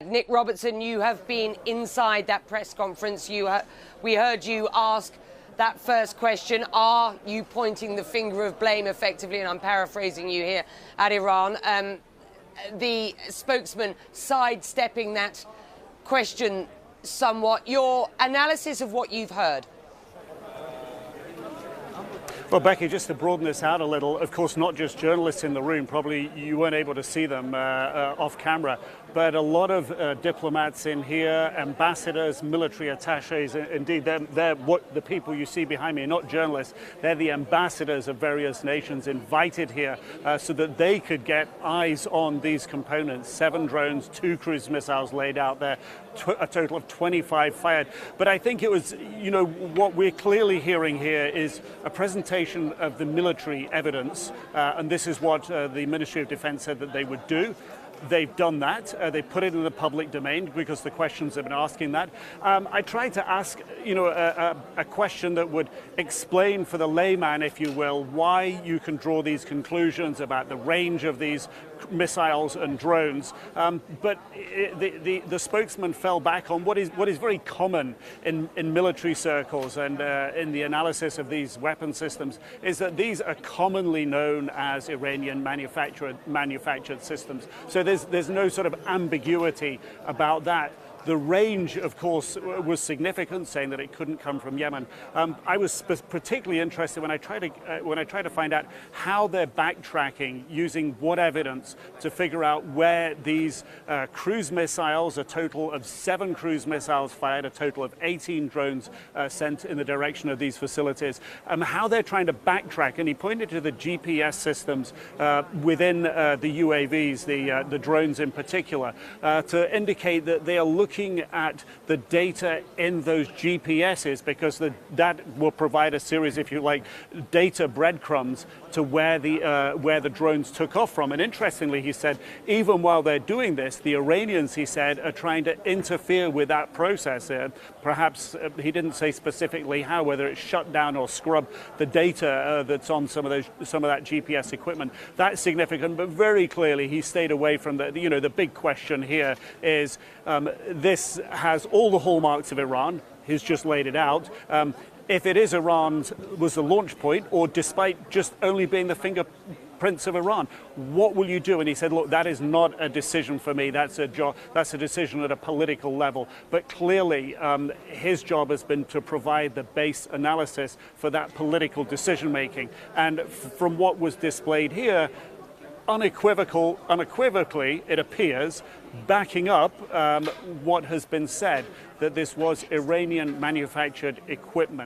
Nick Robertson, you have been inside that press conference. We heard you ask that first question. Are you pointing the finger of blame effectively, and I'm paraphrasing you here, at Iran? The spokesman sidestepping that question somewhat. Your analysis of what you've heard? Well, Becky, just to broaden this out a little, of course, not just journalists in the room, probably you weren't able to see them off camera, but a lot of diplomats in here, ambassadors, military attaches. Indeed, they're what the people you see behind me, not journalists. They're the ambassadors of various nations invited here so that they could get eyes on these components. 7 drones, 2 cruise missiles laid out there, a total of 25 fired. But I think it was, what we're clearly hearing here is a presentation of the military evidence, and this is what the Ministry of Defense said that they would do. They've done that. They put it in the public domain because the questions have been asking that. I tried to ask, a question that would explain for the layman, if you will, why you can draw these conclusions about the range of these missiles and drones. But the spokesman fell back on what is very common in military circles and in the analysis of these weapon systems, is that these are commonly known as Iranian manufactured systems. So there's no sort of ambiguity about that. The range, of course, was significant, saying that it couldn't come from Yemen. I was particularly interested when I tried to find out how they're backtracking, using what evidence to figure out where these cruise missiles, a total of 7 cruise missiles fired, a total of 18 drones sent in the direction of these facilities, how they're trying to backtrack. And he pointed to the GPS systems within the UAVs, the drones in particular, to indicate that they are looking at the data in those GPSs, because that will provide a series, if you like, data breadcrumbs to where the drones took off from. And interestingly, he said, even while they're doing this, the Iranians, he said, are trying to interfere with that process. Perhaps he didn't say specifically how, whether it's shut down or scrub the data that's on some of that GPS equipment. That's significant, but very clearly he stayed away from the big question here is, this has all the hallmarks of Iran. He's just laid it out. If it is Iran's was the launch point, or despite just only being the fingerprints of Iran, what will you do? And he said, look, that is not a decision for me. That's a decision at a political level. But clearly, his job has been to provide the base analysis for that political decision making. And from what was displayed here, unequivocally, it appears, backing up what has been said, that this was Iranian manufactured equipment.